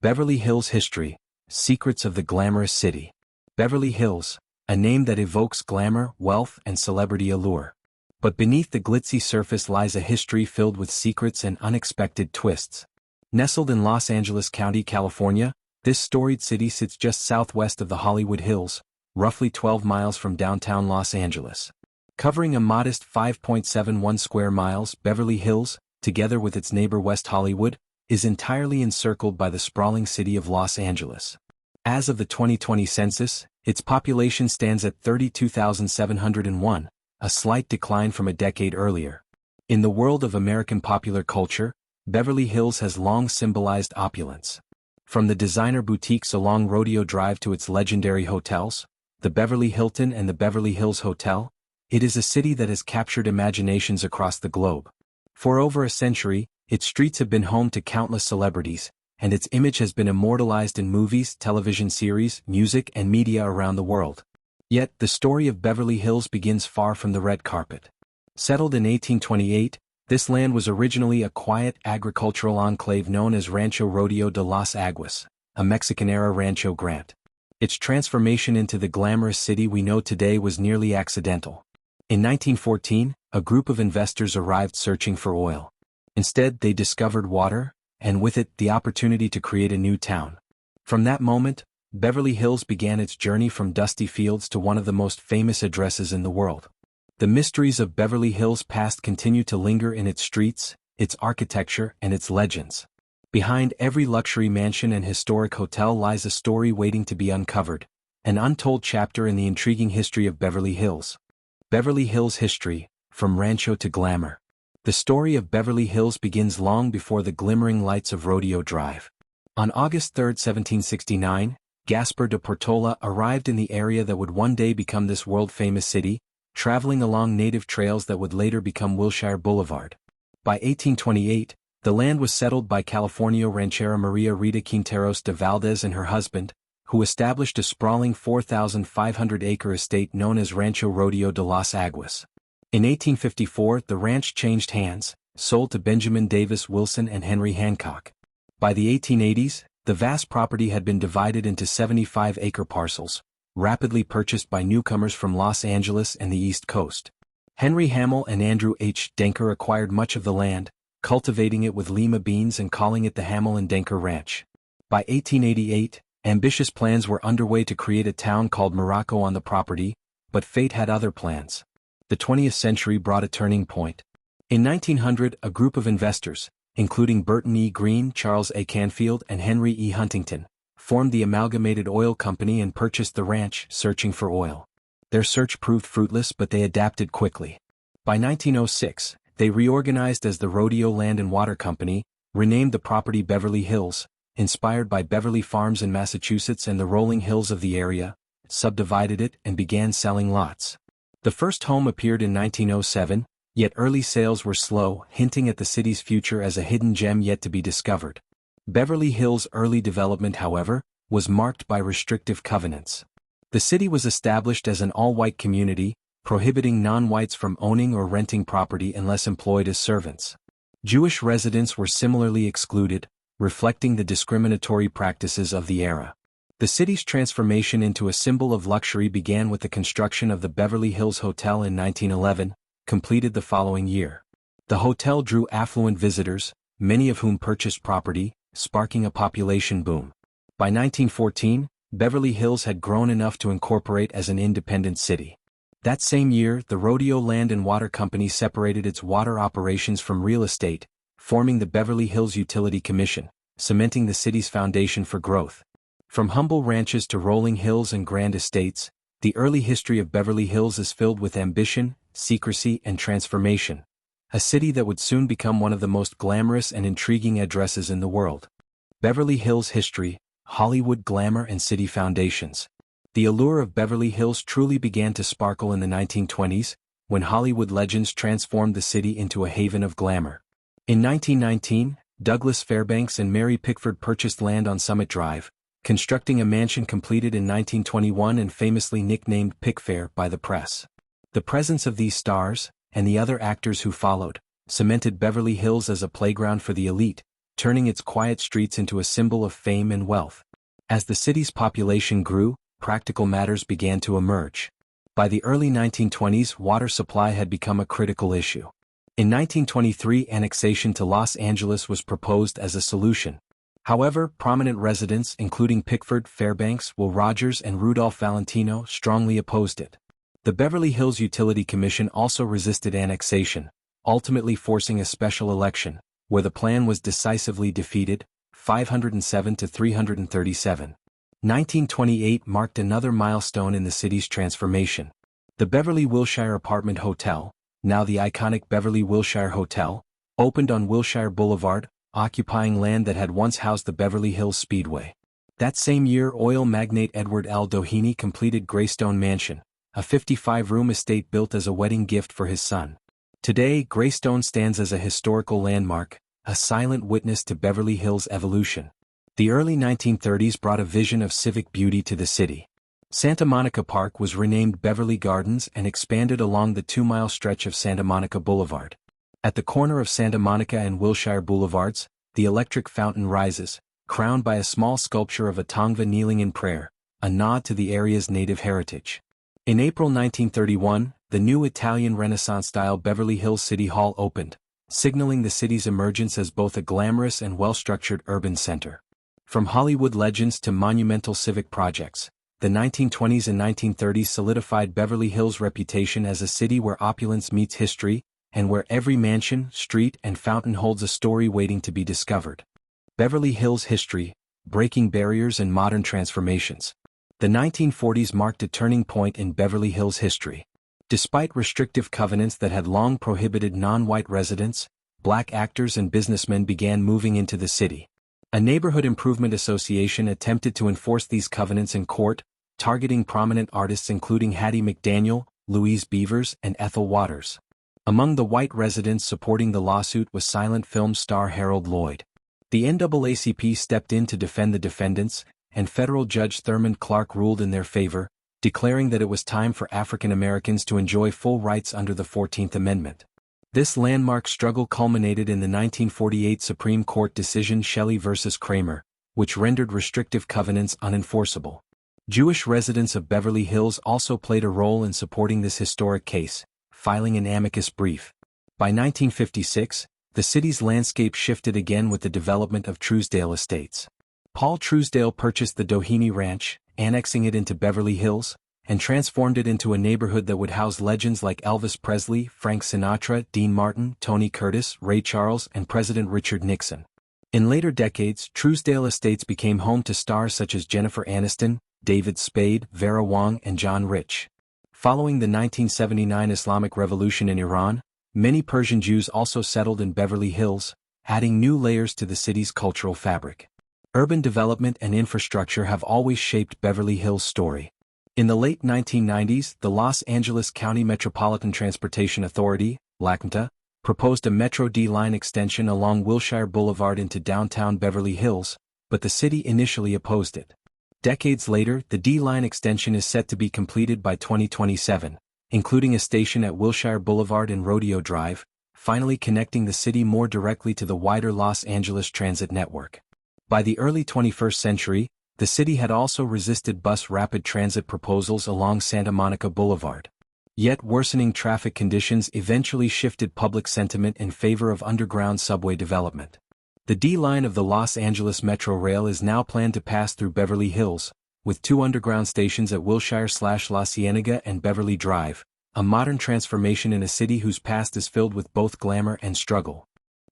Beverly Hills history, secrets of the glamorous city. Beverly Hills, a name that evokes glamour, wealth, and celebrity allure. But beneath the glitzy surface lies a history filled with secrets and unexpected twists. Nestled in Los Angeles County, California, this storied city sits just southwest of the Hollywood Hills, roughly 12 miles from downtown Los Angeles. Covering a modest 5.71 square miles, Beverly Hills, together with its neighbor West Hollywood, is entirely encircled by the sprawling city of Los Angeles. As of the 2020 census, its population stands at 32,701, a slight decline from a decade earlier. In the world of American popular culture, Beverly Hills has long symbolized opulence. From the designer boutiques along Rodeo Drive to its legendary hotels, the Beverly Hilton and the Beverly Hills Hotel, it is a city that has captured imaginations across the globe. For over a century, its streets have been home to countless celebrities, and its image has been immortalized in movies, television series, music, and media around the world. Yet, the story of Beverly Hills begins far from the red carpet. Settled in 1828, this land was originally a quiet agricultural enclave known as Rancho Rodeo de las Aguas, a Mexican-era Rancho Grant. Its transformation into the glamorous city we know today was nearly accidental. In 1914, a group of investors arrived searching for oil. Instead, they discovered water, and with it, the opportunity to create a new town. From that moment, Beverly Hills began its journey from dusty fields to one of the most famous addresses in the world. The mysteries of Beverly Hills' past continue to linger in its streets, its architecture, and its legends. Behind every luxury mansion and historic hotel lies a story waiting to be uncovered, an untold chapter in the intriguing history of Beverly Hills. Beverly Hills history, from Rancho to Glamour. The story of Beverly Hills begins long before the glimmering lights of Rodeo Drive. On August 3, 1769, Gaspar de Portola arrived in the area that would one day become this world-famous city, traveling along native trails that would later become Wilshire Boulevard. By 1828, the land was settled by California ranchera Maria Rita Quinteros de Valdez and her husband, who established a sprawling 4,500-acre estate known as Rancho Rodeo de las Aguas. In 1854, the ranch changed hands, sold to Benjamin Davis Wilson and Henry Hancock. By the 1880s, the vast property had been divided into 75-acre parcels, rapidly purchased by newcomers from Los Angeles and the East Coast. Henry Hamill and Andrew H. Denker acquired much of the land, cultivating it with lima beans and calling it the Hamill and Denker Ranch. By 1888, ambitious plans were underway to create a town called Morocco on the property, but fate had other plans. The 20th century brought a turning point. In 1900, a group of investors, including Burton E. Green, Charles A. Canfield, and Henry E. Huntington, formed the Amalgamated Oil Company and purchased the ranch, searching for oil. Their search proved fruitless, but they adapted quickly. By 1906, they reorganized as the Rodeo Land and Water Company, renamed the property Beverly Hills, inspired by Beverly Farms in Massachusetts and the rolling hills of the area, subdivided it, and began selling lots. The first home appeared in 1907, yet early sales were slow, hinting at the city's future as a hidden gem yet to be discovered. Beverly Hills' early development, however, was marked by restrictive covenants. The city was established as an all-white community, prohibiting non-whites from owning or renting property unless employed as servants. Jewish residents were similarly excluded, reflecting the discriminatory practices of the era. The city's transformation into a symbol of luxury began with the construction of the Beverly Hills Hotel in 1911, completed the following year. The hotel drew affluent visitors, many of whom purchased property, sparking a population boom. By 1914, Beverly Hills had grown enough to incorporate as an independent city. That same year, the Rodeo Land and Water Company separated its water operations from real estate, forming the Beverly Hills Utility Commission, cementing the city's foundation for growth. From humble ranches to rolling hills and grand estates, the early history of Beverly Hills is filled with ambition, secrecy, and transformation. A city that would soon become one of the most glamorous and intriguing addresses in the world. Beverly Hills history, Hollywood glamour and city foundations. The allure of Beverly Hills truly began to sparkle in the 1920s, when Hollywood legends transformed the city into a haven of glamour. In 1919, Douglas Fairbanks and Mary Pickford purchased land on Summit Drive, constructing a mansion completed in 1921 and famously nicknamed Pickfair by the press. The presence of these stars, and the other actors who followed, cemented Beverly Hills as a playground for the elite, turning its quiet streets into a symbol of fame and wealth. As the city's population grew, practical matters began to emerge. By the early 1920s, water supply had become a critical issue. In 1923, annexation to Los Angeles was proposed as a solution. However, prominent residents including Pickford, Fairbanks, Will Rogers and Rudolph Valentino strongly opposed it. The Beverly Hills Utility Commission also resisted annexation, ultimately forcing a special election, where the plan was decisively defeated, 507 to 337. 1928 marked another milestone in the city's transformation. The Beverly Wilshire Apartment Hotel, now the iconic Beverly Wilshire Hotel, opened on Wilshire Boulevard, occupying land that had once housed the Beverly Hills Speedway. That same year, oil magnate Edward L. Doheny completed Greystone Mansion, a 55-room estate built as a wedding gift for his son. Today, Greystone stands as a historical landmark, a silent witness to Beverly Hills' evolution. The early 1930s brought a vision of civic beauty to the city. Santa Monica Park was renamed Beverly Gardens and expanded along the 2-mile stretch of Santa Monica Boulevard. At the corner of Santa Monica and Wilshire Boulevards, the electric fountain rises, crowned by a small sculpture of a Tongva kneeling in prayer, a nod to the area's native heritage. In April 1931, the new Italian Renaissance-style Beverly Hills City Hall opened, signaling the city's emergence as both a glamorous and well-structured urban center. From Hollywood legends to monumental civic projects, the 1920s and 1930s solidified Beverly Hills' reputation as a city where opulence meets history, and where every mansion, street, and fountain holds a story waiting to be discovered. Beverly Hills history, breaking barriers and modern transformations. The 1940s marked a turning point in Beverly Hills history. Despite restrictive covenants that had long prohibited non-white residents, black actors and businessmen began moving into the city. A neighborhood improvement association attempted to enforce these covenants in court, targeting prominent artists including Hattie McDaniel, Louise Beavers, and Ethel Waters. Among the white residents supporting the lawsuit was silent film star Harold Lloyd. The NAACP stepped in to defend the defendants, and federal Judge Thurmond Clark ruled in their favor, declaring that it was time for African Americans to enjoy full rights under the 14th Amendment. This landmark struggle culminated in the 1948 Supreme Court decision Shelley v. Kramer, which rendered restrictive covenants unenforceable. Jewish residents of Beverly Hills also played a role in supporting this historic case, filing an amicus brief. By 1956, the city's landscape shifted again with the development of Truesdale Estates. Paul Truesdale purchased the Doheny Ranch, annexing it into Beverly Hills, and transformed it into a neighborhood that would house legends like Elvis Presley, Frank Sinatra, Dean Martin, Tony Curtis, Ray Charles, and President Richard Nixon. In later decades, Truesdale Estates became home to stars such as Jennifer Aniston, David Spade, Vera Wang, and John Rich. Following the 1979 Islamic Revolution in Iran, many Persian Jews also settled in Beverly Hills, adding new layers to the city's cultural fabric. Urban development and infrastructure have always shaped Beverly Hills' story. In the late 1990s, the Los Angeles County Metropolitan Transportation Authority, LACMTA, proposed a Metro D line extension along Wilshire Boulevard into downtown Beverly Hills, but the city initially opposed it. Decades later, the D line extension is set to be completed by 2027, including a station at Wilshire Boulevard and Rodeo Drive, finally connecting the city more directly to the wider Los Angeles transit network. By the early 21st century, the city had also resisted bus rapid transit proposals along Santa Monica Boulevard. Yet worsening traffic conditions eventually shifted public sentiment in favor of underground subway development. The D line of the Los Angeles Metro Rail is now planned to pass through Beverly Hills, with 2 underground stations at Wilshire/La Cienega and Beverly Drive, a modern transformation in a city whose past is filled with both glamour and struggle.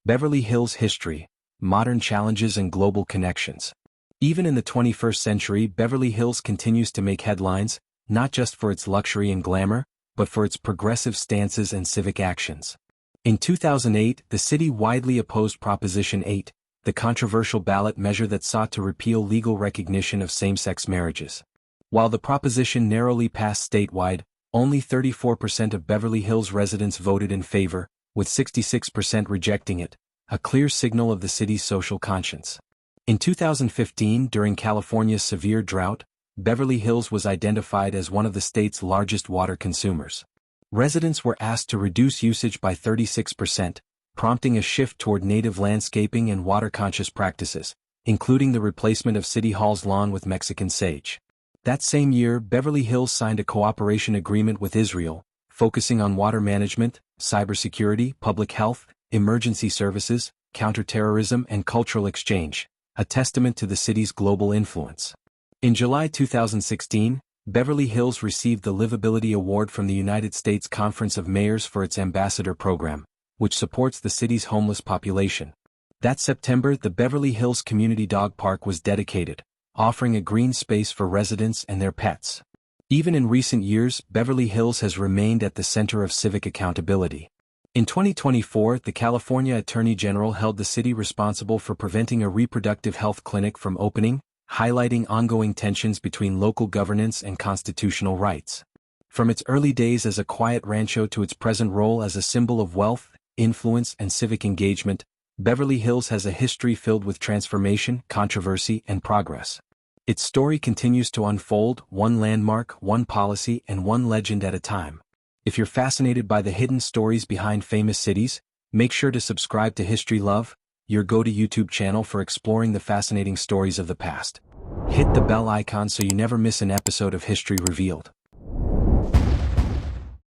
Beverly Hills history, modern challenges and global connections. Even in the 21st century, Beverly Hills continues to make headlines, not just for its luxury and glamour, but for its progressive stances and civic actions. In 2008, the city widely opposed Proposition 8, the controversial ballot measure that sought to repeal legal recognition of same-sex marriages. While the proposition narrowly passed statewide, only 34% of Beverly Hills residents voted in favor, with 66% rejecting it, a clear signal of the city's social conscience. In 2015, during California's severe drought, Beverly Hills was identified as one of the state's largest water consumers. Residents were asked to reduce usage by 36%, prompting a shift toward native landscaping and water-conscious practices, including the replacement of City Hall's lawn with Mexican sage. That same year, Beverly Hills signed a cooperation agreement with Israel, focusing on water management, cybersecurity, public health, emergency services, counterterrorism, and cultural exchange, a testament to the city's global influence. In July 2016, Beverly Hills received the Livability Award from the United States Conference of Mayors for its Ambassador program, which supports the city's homeless population. That September, the Beverly Hills Community Dog Park was dedicated, offering a green space for residents and their pets. Even in recent years, Beverly Hills has remained at the center of civic accountability. In 2024, the California Attorney General held the city responsible for preventing a reproductive health clinic from opening, highlighting ongoing tensions between local governance and constitutional rights. From its early days as a quiet rancho to its present role as a symbol of wealth, influence, and civic engagement, Beverly Hills has a history filled with transformation, controversy, and progress. Its story continues to unfold, one landmark, one policy, and one legend at a time. If you're fascinated by the hidden stories behind famous cities, make sure to subscribe to History Love, your go-to YouTube channel for exploring the fascinating stories of the past. Hit the bell icon so you never miss an episode of History Revealed.